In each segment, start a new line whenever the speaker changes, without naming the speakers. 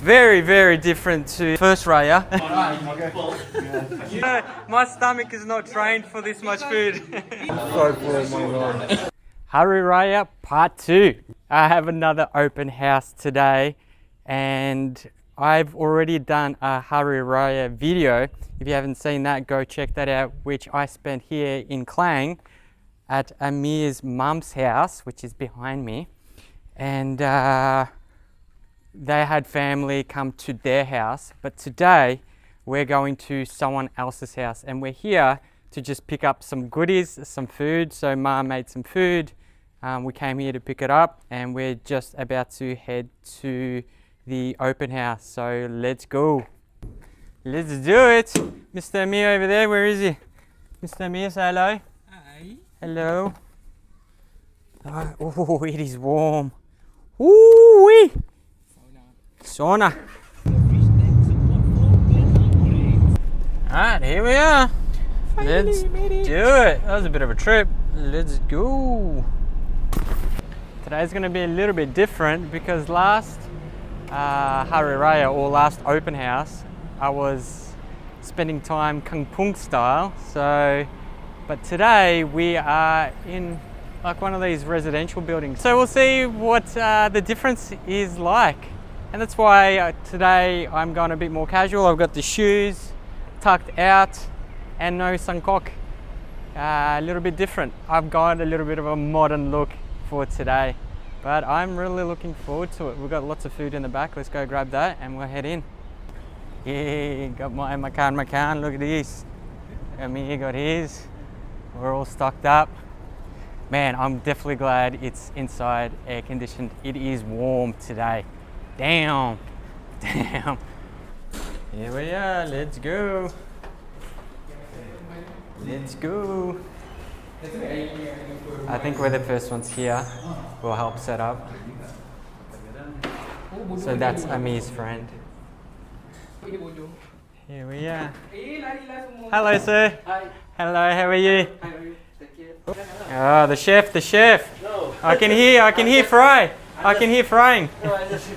very, very different to first Raya.
Okay.
You know, my stomach is not trained for this much food.
So full, my God.
Hari Raya Part 2. I have another open house today and I've already done a Hari Raya video. If you haven't seen that, go check that out, which I spent here in Klang at Ameer's mum's house, which is behind me. And they had family come to their house, but today we're going to someone else's house and we're here to just pick up some goodies, some food. So Ma made some food. We came here to pick it up and we're just about to head to the open house. So let's go. Let's do it. Mr. Ameer over there, where is he? Mr. Ameer, say hello.
Hi.
Hello. Oh, it is warm. Ooh-wee. Sauna. Alright, here we are. Let's do it. That was a bit of a trip. Let's go. Today's going to be a little bit different because last Hari Raya or last open house I was spending time kampung style. But today we are in like one of these residential buildings. So we'll see what the difference is like. And that's why today I'm going a bit more casual. I've got the shoes tucked out and no sangkok. A little bit different. I've got a little bit of a modern look for today, but I'm really looking forward to it. We've got lots of food in the back. Let's go grab that and we'll head in. Yeah, got my makan. Look at this. Ameer got his. We're all stocked up. Man, I'm definitely glad it's inside, air conditioned. It is warm today. Damn. Here we are, let's go. Let's go. I think we're the first ones here. We'll help set up. So that's Ameer's friend. Here we are. Hello, sir.
Hi.
Hello, how are you?
Hi, how are you? Thank you.
Oh, the chef.
No.
I can hear fry. I can hear frying.
No, I just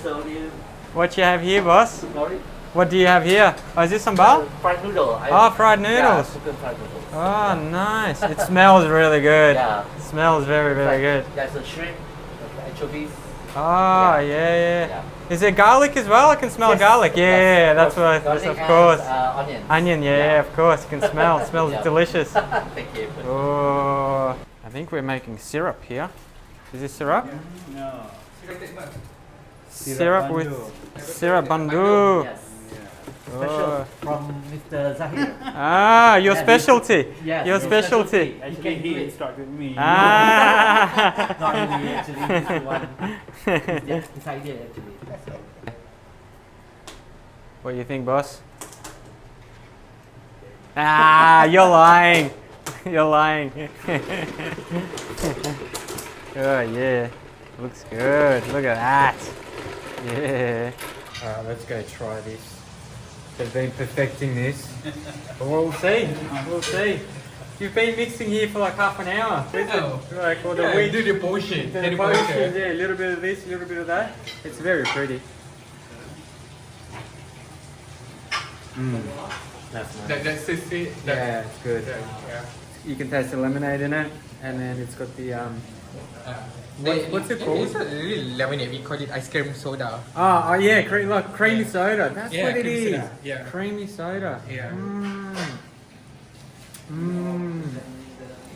sorry.
What you have here, boss?
Sorry.
What do you have here? Oh, is this sambal?
Fried noodle.
Oh, fried noodles.
Yeah, chicken fried noodles.
Oh, nice. It smells really good.
Yeah.
It smells very, very good.
There's a shrimp, anchovies.
Oh, yeah. Is there garlic as well? I can smell garlic. Yeah, that's what.
Garlic
Of course.
and, onions.
Onion, yeah, of course. You can smell. It smells
Yeah.
delicious.
Thank you.
Oh, I think we're making syrup here. Is this syrup?
No.
Syrup with syrup bandu.
Yes.
Oh.
Special from Mr. Zahir.
Ah, your specialty.
Yes,
Your specialty.
Actually, he instructed me.
Ah.
Not really, actually. This one. It's idea, actually.
What do you think, boss? Ah, you're lying. You're lying. Oh yeah, looks good. Look at that. Yeah. Alright, let's go try this. They've been perfecting this. But we'll see. We'll see. You've been mixing here for like half an hour. Like, or the week.
Do the potion.
The potion, yeah, a little bit of this, a little bit of that. It's very pretty. That's nice.
That's it.
Yeah, it's good.
Yeah.
You can taste the lemonade in it, and then it's got the what's it called?
It's not really lemonade. We call it ice cream soda.
Oh yeah, like creamy soda. That's
Yeah,
what it
creamy
is.
soda, yeah.
Creamy soda.
Yeah.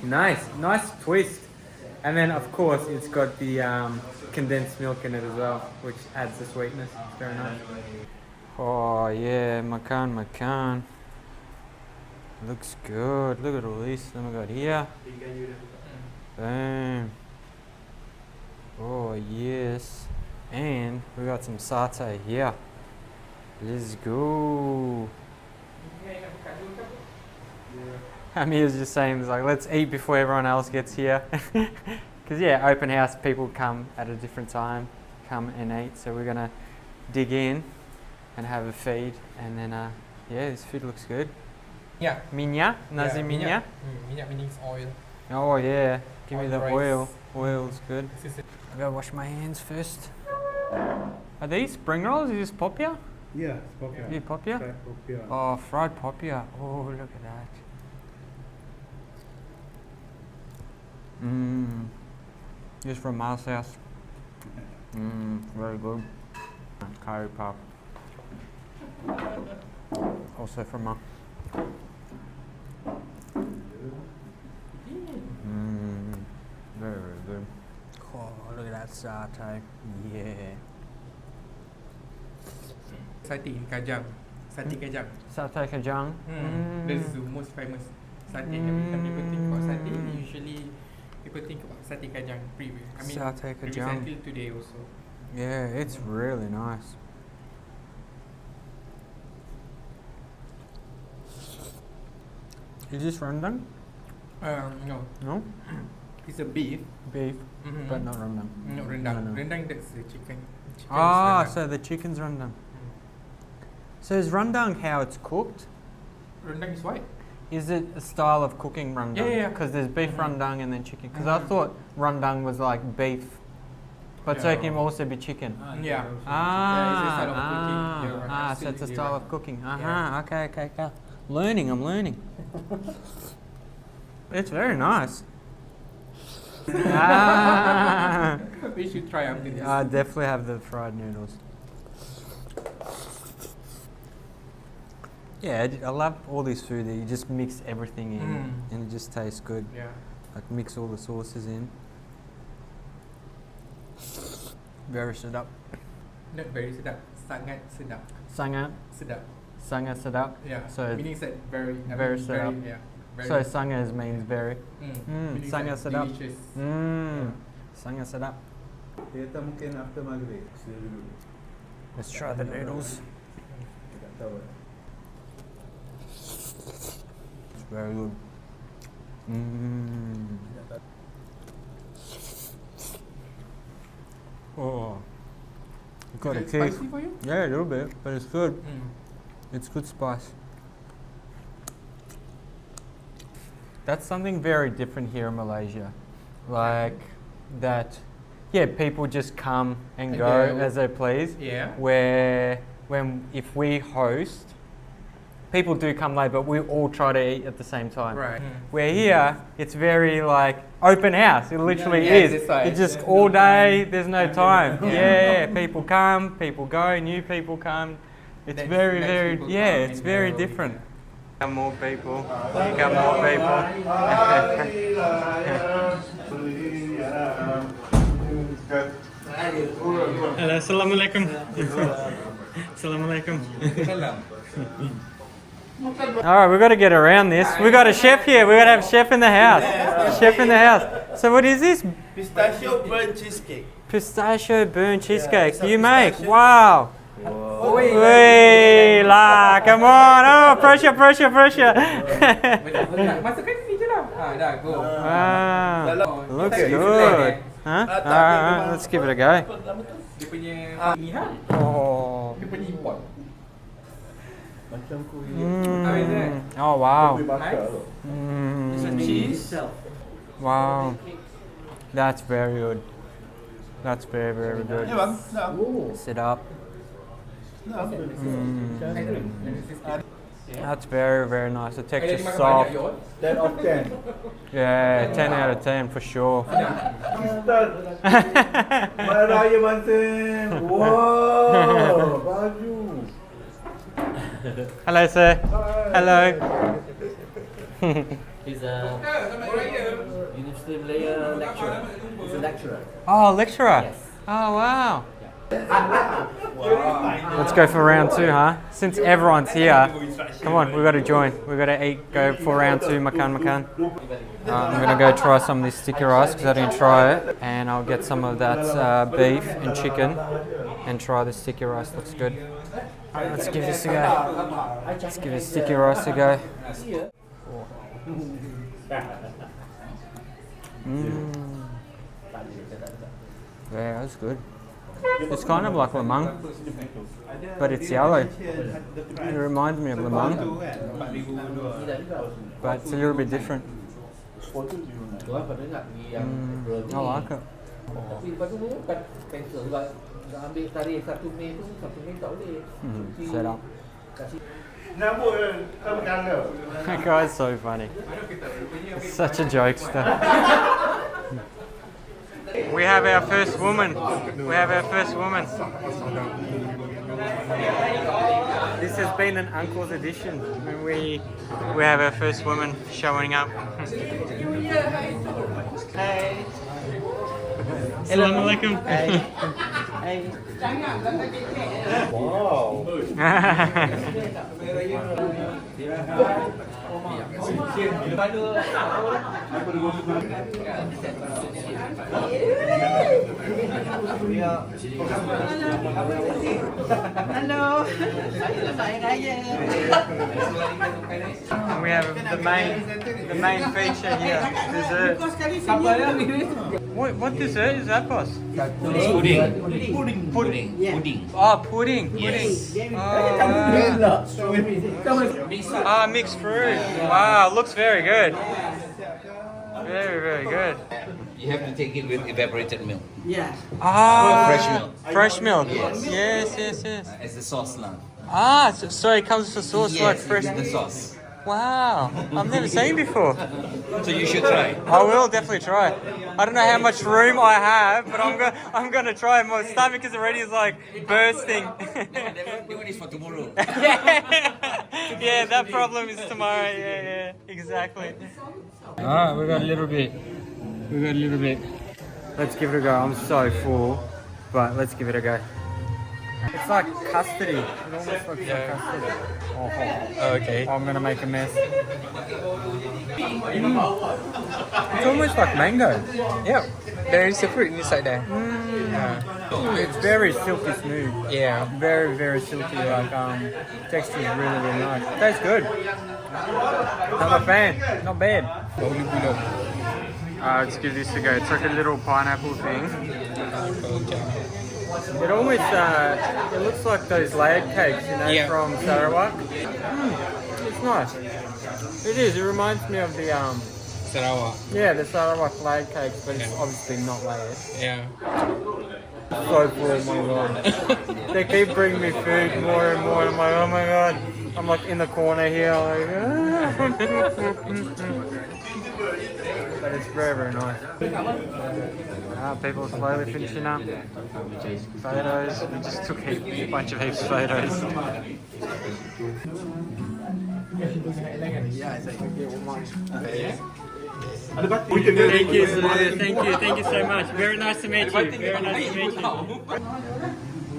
Nice twist. And then of course it's got the condensed milk in it as well, which adds the sweetness. It's very nice. Oh yeah, makan. Looks good. Look at all this. Then we got here. Boom. Oh yes. And we got some satay here. Let's go. Ameer's just saying, like, let's eat before everyone else gets here. Because yeah, open house, people come at a different time, come and eat. So we're gonna dig in and have a feed, and then yeah, this food looks good.
Yeah.
Minyak, nasi minyak.
Minyak means oil.
Oh yeah, give me the
Oil rice.
oil. Oil's good. I gotta wash my hands first. Are these spring rolls? Is this popia?
Yeah, it's popular.
Yeah, popia?
Fried popular.
Oh, fried popia. Oh, look at that. Mmm. This is from Miles' house. Mmm, very good. Curry puff. Also from Ma. Mmm. Very, very good. Oh, look at that satay. Yeah.
Satay in Kajang. Satay Kajang.
Satay kajang.
That's the most famous satay. Every time people think about satay, usually people think about satay Kajang previous. I mean,
Satay
previous
kajang.
until today also.
Yeah, it's really nice. Is this rendang?
No,
No?
it's a beef.
Beef,
Mm-hmm.
but not rendang.
Not rendang.
No, no.
Rendang, that's the chicken. Chicken's
Ah,
rendang.
so the chicken's rendang. So is rendang how it's cooked?
Rendang is what?
Is it a style of cooking rendang?
Yeah, yeah.
Because there's beef
Mhm.
rendang and then chicken. Because I thought rendang was like beef, but so it can
Yeah.
also be chicken.
Yeah.
Ah,
it's a style of cooking.
ah,
You're right.
ah, so it's a
Absolutely
style
right.
of cooking. Uh-huh.
Yeah.
Okay, okay, okay. Learning, I'm learning. It's very nice. Ah.
We should try after this.
I definitely have the fried noodles. Yeah, I love all this food that you just mix everything in and it just tastes good.
Yeah.
Like mix all the sauces in. Very sedap.
Not very sedap. Sangat sedap.
Sangat,
Sedap.
sangat sedap.
Yeah.
So
meaning that very.
very sedap.
Yeah. Very.
So sangat means very.
meaning
sangat
that
sedap.
delicious.
Sangat sedap.
Kita mungkin after maghrib.
Let's try the noodles.
Tak tahu.
It's very good. Oh, you've got a
Is it
kick.
spicy for you?
Yeah, a little bit, but it's good. It's good spice. That's something very different here in Malaysia. Like that, yeah, people just come and
And
go
go.
as they please.
Yeah.
Where, if we host, people do come late, but we all try to eat at the same time.
Right.
Where here, it's very like open house. It literally
Yeah,
is.
that's right.
It's just
There's
all
no
day.
time.
There's no
Time
time.
limit.
Yeah, people come, people go, new people come. It's
Next-
very,
next
very,
people
yeah,
come
it's
and
very
go,
different.
yeah.
Come more people. Here come more people. Hello, assalamualaikum. Assalamualaikum. All right, we've got to get around this. We've got a chef here. We've got to have chef in the house. Chef in the house. So what is this?
Pistachio burnt cheesecake.
Pistachio burnt cheesecake.
it's a
You make?
pistachio.
Wow. Wait, la, come on. Oh, pressure, pressure, pressure.
Masukkan sini je lah. Dah, go.
Wow. Looks
Okay.
good. Huh? All right, let's give it a go.
Dia punya ni ha.
Oh.
Dia punya import.
Macam kuih.
How is it?
Oh, wow.
Nice.
It's a cheese itself.
Wow. That's very good. That's very, very good.
Ya bang, dah.
Sit up.
Dah.
That's very, very nice. The
Ada
texture's
dimakan
soft.
banyak Yon.
10 of 10.
Yeah, 10 out of 10 for sure.
Ustaz. Hari Raya Banten. Wow, baju.
Hello, sir. Hello.
He's a University of Malaya lecturer. He's a lecturer.
Oh, lecturer.
Yes.
Oh, wow. Let's go for round 2, huh? Since everyone's here, come on, we've got to join. We've got to eat, go for round 2, makan, makan. I'm going to go try some of this sticky rice because I didn't try it. And I'll get some of that beef and chicken and try the sticky rice. Looks good. Alright, let's give this a go. Let's give this sticky rice a go. Yeah, that's good. It's kind of like lemang, but it's yellow. It reminds me of lemang, but it's a little bit different. I like it.
Tapi lepas tu kan pensel sebab Nak ambil tarikh 1 Mei tu, 1 Mei tak boleh.
Set up.
Kasih
Rambut sama colour.
That guy's so funny. Such a jokester. We have our first woman. We have our first woman. This has been an uncle's edition. And we have our first woman showing up.
Hai.
Assalamualaikum.
Hai.
Wow.
Halo. Hari Raya.
And we have the main feature here, dessert. What dessert is that, boss?
Pudding.
Oh, pudding. Oh, mixed fruit. Wow, looks very good. Very, very good.
You have to take it with evaporated milk
Yeah.
Ah,
fresh milk
fresh milk.
Yes.
Yes.
as the sauce now.
Ah, so it comes with a sauce like
Yes,
fresh.
it is the sauce.
Wow, I've never seen before.
So you should try.
I will definitely try. I don't know how much room I have, but I'm gonna try. My stomach is already like bursting.
That one is for tomorrow.
Yeah, that problem is tomorrow. Yeah, exactly. Alright, we got a little bit. Let's give it a go. I'm so full, but let's give it a go. It's like custody. It almost looks like custody. Oh, okay. I'm gonna make a mess. It's almost like mango.
Yep, there is a fruit inside there.
It's very silky smooth.
Yeah.
Very, very silky. Like texture is really, really nice. Tastes good. I'm a fan. Not bad. Let's give this a go. It's like a little pineapple thing. It almost it looks like those layered cakes, you know,
Yeah.
from Sarawak. It's nice. It is. It reminds me of the
Sarawak.
the Sarawak layered cakes, but it's obviously not layered.
Yeah.
So full, oh my god. They keep bringing me food more and more. I'm like, oh my god. I'm like in the corner here, like, but it's very, very nice. People are slowly finishing up. Photos. We just took a bunch of heaps of photos. Thank you, sir. Thank you so much. Very nice to meet you. Very nice to meet you.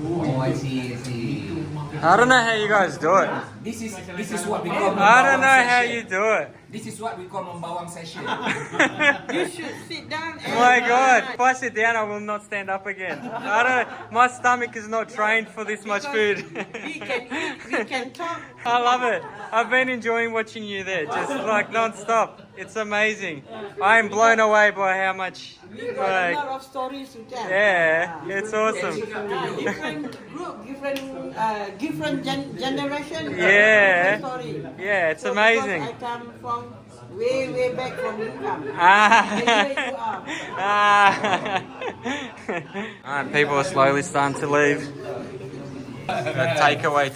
Oh, I see.
I don't know how you guys do it.
This is what we call.
I don't know how you do it.
This is what we call membawang session.
You should sit down and
My God, if I sit down, I will not stand up again. I don't. My stomach is not trained for this much food.
we can talk.
I love it. I've been enjoying watching you there, just like non-stop. It's amazing. I am blown away by how much.
We got a
Like,
lot of stories to tell.
yeah, it's awesome.
Different group, different generation.
Yeah.
Different story.
Yeah, it's
So
amazing.
because I come from way back from income.
Ah.
And here you are.
Alright, people are slowly starting to leave. Takeaway.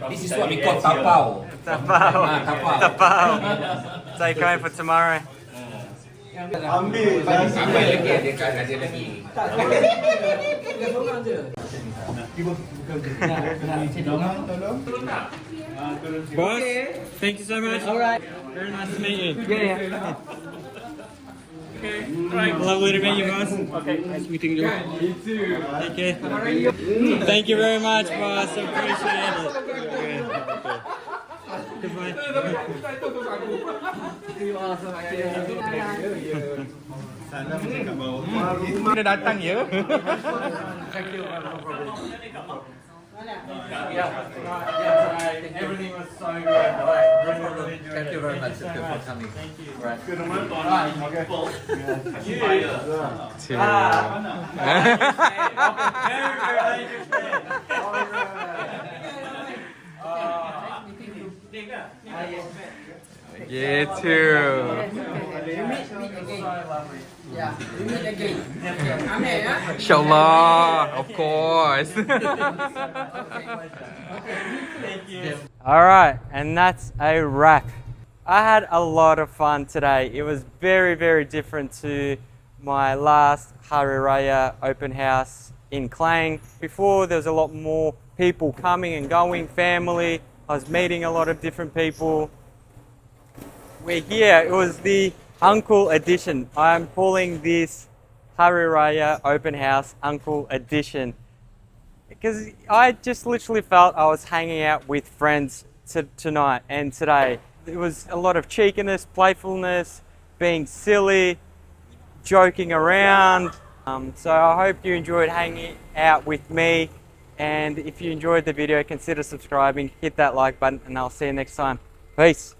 This is what we call tapao.
Tapao. Takeaway for tomorrow.
Ambil.
Sampai lagi ada lagi.
Boss, thank you so much. Alright. Very nice to meet you. Yeah. Okay. Right. Lovely to meet you, boss. Okay. Nice meeting you. You too. Take care. Thank you very much, boss. I appreciate it. Okay. Goodbye.
Dia datang ya.
Everything was so good.
Thank you very much for coming.
You too.
meet again. Yeah, we meet again. Ameer, yeah?
Inshallah, of course.
All right, and that's a wrap. I had a lot of fun today. It was very, very different to my last Hari Raya open house in Klang. Before, there was a lot more people coming and going, family. I was meeting a lot of different people. We're here, it was the Uncle Edition. I'm calling this Hari Raya open house Uncle Edition because I just literally felt I was hanging out with friends tonight and today. It was a lot of cheekiness, playfulness, being silly, joking around. So I hope you enjoyed hanging out with me, and if you enjoyed the video, consider subscribing, hit that like button, and I'll see you next time. Peace.